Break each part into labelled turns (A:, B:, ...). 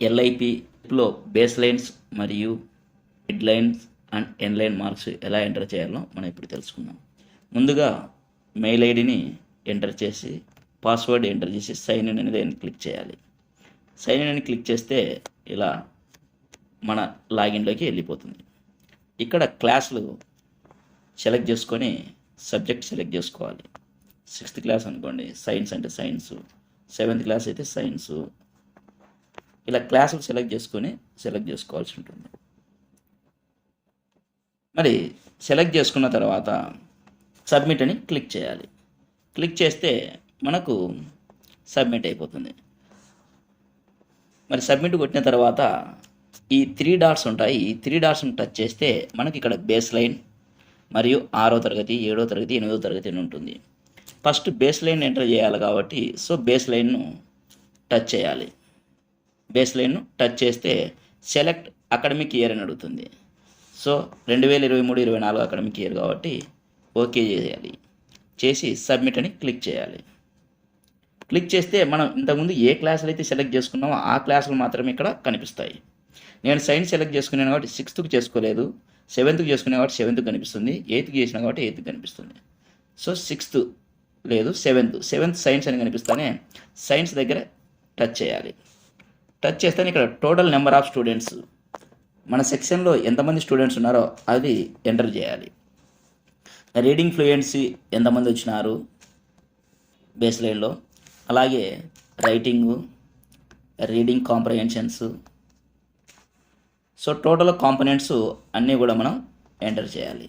A: ఎల్ఐపిలో base lines మరియు mid lines and end line marks ఎలా enter చేయాలో మనం ఇప్పుడు తెలుసుకుందాం. ముందుగా మెయిల్ ఐడిని ఎంటర్ చేసి పాస్వర్డ్ ఎంటర్ చేసి సైన్ ఇన్ అనేది క్లిక్ చేయాలి. సైన్ ఇన్ అని క్లిక్ చేస్తే ఇలా మన లాగిన్లోకి వెళ్ళిపోతుంది. ఇక్కడ క్లాసులు సెలెక్ట్ చేసుకొని సబ్జెక్ట్ సెలెక్ట్ చేసుకోవాలి. 6th క్లాస్ అనుకోండి, సైన్స్ అంటే సైన్సు, 7th క్లాస్ అయితే సైన్సు, ఇలా క్లాసులు సెలెక్ట్ చేసుకోవాల్సి ఉంటుంది. మరి సెలెక్ట్ చేసుకున్న తర్వాత సబ్మిట్ అని క్లిక్ చేయాలి. క్లిక్ చేస్తే మనకు సబ్మిట్ అయిపోతుంది. మరి సబ్మిట్ కొట్టిన తర్వాత ఈ 3 డాట్స్ ఉంటాయి. ఈ 3 డాట్స్ని టచ్ చేస్తే మనకి ఇక్కడ బేస్ లైన్ మరియు 6వ తరగతి, 7వ తరగతి, 8వ తరగతి అని ఉంటుంది. ఫస్ట్ బేస్ లైన్ ఎంటర్ చేయాలి కాబట్టి బేస్ లైన్ను టచ్ చేయాలి. బేస్ లైన్ను టచ్ చేస్తే సెలెక్ట్ అకాడమిక్ ఇయర్ అని అడుగుతుంది. 2023-24 అకాడమిక్ ఇయర్ కాబట్టి ఓకే చేయాలి. చేసి సబ్మిట్ అని క్లిక్ చేయాలి. క్లిక్ చేస్తే మనం ఇంతకుముందు ఏ క్లాసులు అయితే సెలెక్ట్ చేసుకున్నామో ఆ క్లాసులు మాత్రమే ఇక్కడ కనిపిస్తాయి. నేను సైన్స్ సెలెక్ట్ చేసుకున్నాను కాబట్టి 6th చేసుకోలేదు, 7th చేసుకునే కాబట్టి 7th కనిపిస్తుంది, 8th చేసిన కాబట్టి 8th కనిపిస్తుంది. 6th లేదు, 7th సైన్స్ అని కనిపిస్తానే సైన్స్ దగ్గర టచ్ చేయాలి. టచ్ చేస్తే ఇక్కడ టోటల్ నెంబర్ ఆఫ్ స్టూడెంట్స్, మన సెక్షన్లో ఎంతమంది స్టూడెంట్స్ ఉన్నారో అది ఎంటర్ చేయాలి. రీడింగ్ ఫ్లూయెన్సీ ఎంతమంది వచ్చినారు బేస్ లైన్లో, అలాగే writing, reading comprehensions, total components అన్నీ కూడా మనం ఎంటర్ చేయాలి.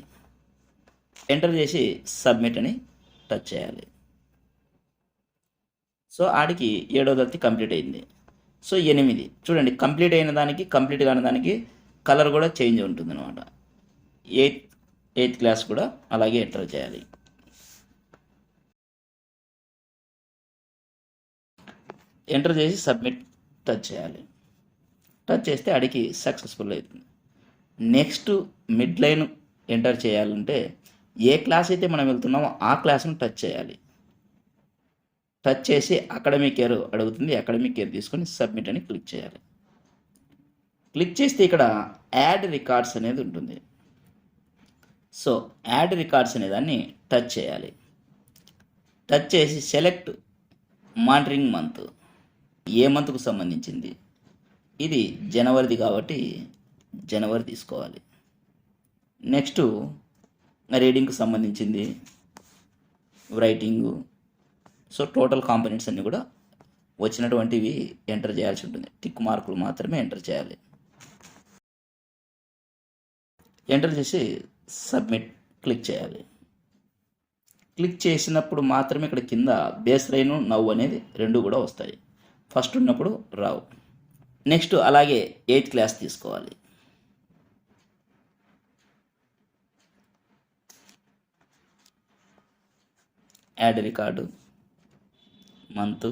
A: ఎంటర్ చేసి సబ్మిట్ అని టచ్ చేయాలి. ఆడికి 7వ తరగతి కంప్లీట్ అయింది. 8 చూడండి, కంప్లీట్ అయిన దానికి కంప్లీట్ కాని దానికి కలర్ కూడా చేంజ్ ఉంటుంది అనమాట. 8th క్లాస్ కూడా అలాగే ఎంటర్ చేయాలి. ఎంటర్ చేసి సబ్మిట్ టచ్ చేయాలి. టచ్ చేస్తే అడిగి సక్సెస్ఫుల్ అవుతుంది. నెక్స్ట్ మిడ్ లైన్ ఎంటర్ చేయాలంటే ఏ క్లాస్ అయితే మనం వెళ్తున్నామో ఆ క్లాస్ను టచ్ చేయాలి. టచ్ చేసి అకాడమిక్ ఇయర్ అడుగుతుంది. అకాడమిక్ ఇయర్ తీసుకొని సబ్మిట్ అని క్లిక్ చేయాలి. క్లిక్ చేస్తే ఇక్కడ యాడ్ రికార్డ్స్ అనేది ఉంటుంది. యాడ్ రికార్డ్స్ అనే దాన్ని టచ్ చేయాలి. టచ్ చేసి సెలెక్ట్ మానిటరింగ్ మంత్, ఏ మంత్కు సంబంధించింది, ఇది జనవరిది కాబట్టి జనవరి తీసుకోవాలి. నెక్స్ట్ రీడింగ్కి సంబంధించింది, రైటింగు, టోటల్ కాంపోనెంట్స్ అన్నీ కూడా వచ్చినటువంటివి ఎంటర్ చేయాల్సి ఉంటుంది. టిక్ మార్కులు మాత్రమే ఎంటర్ చేయాలి. ఎంటర్ చేసి సబ్మిట్ క్లిక్ చేయాలి. క్లిక్ చేసినప్పుడు మాత్రమే ఇక్కడ కింద బేస్ లైన్ నవ్వు అనేది 2 కూడా వస్తాయి. ఫస్ట్ ఉన్నప్పుడు రావు. నెక్స్ట్ అలాగే 8th క్లాస్ తీసుకోవాలి. Add record, month,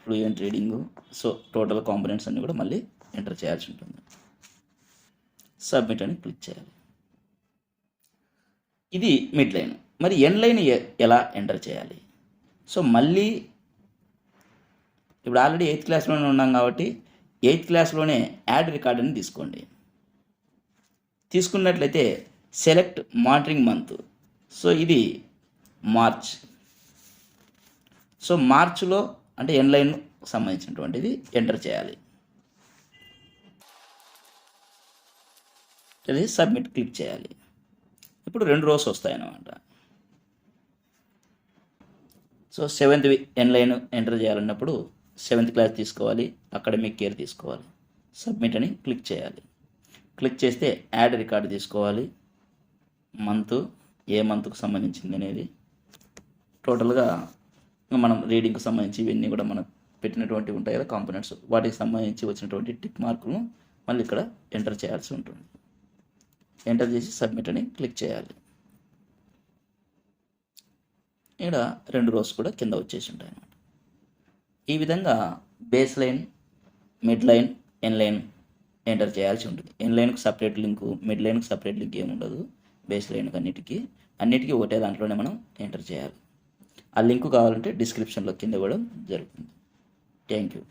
A: fluent reading, total components అన్నీ కూడా మళ్ళీ ఎంటర్ చేయాల్సి ఉంటుంది. సబ్మిట్ అని క్లిక్ చేయాలి. ఇది మిడ్ లైన్. మరి ఎండ్ లైన్ ఎలా ఎంటర్ చేయాలి? మళ్ళీ ఇప్పుడు ఆల్రెడీ 8th క్లాస్లోనే ఉన్నాం కాబట్టి 8th క్లాస్లోనే యాడ్ రికార్డ్ అని తీసుకోండి. తీసుకున్నట్లయితే సెలెక్ట్ మానిటరింగ్ మంత్, ఇది మార్చ్. మార్చ్లో అంటే ఎండ్ లైన్ సంబంధించినటువంటిది ఎంటర్ చేయాలి. సబ్మిట్ క్లిక్ చేయాలి. ఇప్పుడు 2 rows వస్తాయన్నమాట. 7th ఎండ్ లైన్ ఎంటర్ చేయాలన్నప్పుడు 7th క్లాస్ తీసుకోవాలి, అకాడమిక్ ఇయర్ తీసుకోవాలి. సబ్మిట్ అని క్లిక్ చేయాలి. క్లిక్ చేస్తే యాడ్ రికార్డు తీసుకోవాలి. మంత్, ఏ మంత్కు సంబంధించింది అనేది, టోటల్గా మనం రీడింగ్కి సంబంధించి ఇవన్నీ కూడా మనం పెట్టినటువంటి ఉంటాయి కదా కాంపోనెంట్స్, వాటికి సంబంధించి వచ్చినటువంటి టిక్ మార్కులను మళ్ళీ ఇక్కడ ఎంటర్ చేయాల్సి ఉంటుంది. ఎంటర్ చేసి సబ్మిట్ అని క్లిక్ చేయాలి. ఇక్కడ 2 rows కూడా కింద వచ్చేసి ఉంటాయి అన్నమాట. ఈ విధంగా base line, mid line, end line enter చేయాల్సి ఉంటుంది. ఎండ్ లైన్కి సపరేట్ లింకు, మిడ్ లైన్కి సపరేట్ లింక్ ఏమి ఉండదు. బేస్ లైన్కి అన్నిటికీ ఒకటే దాంట్లోనే మనం ఎంటర్ చేయాలి. ఆ లింక్ కావాలంటే డిస్క్రిప్షన్లో కింద ఇవ్వడం జరుగుతుంది. Thank you.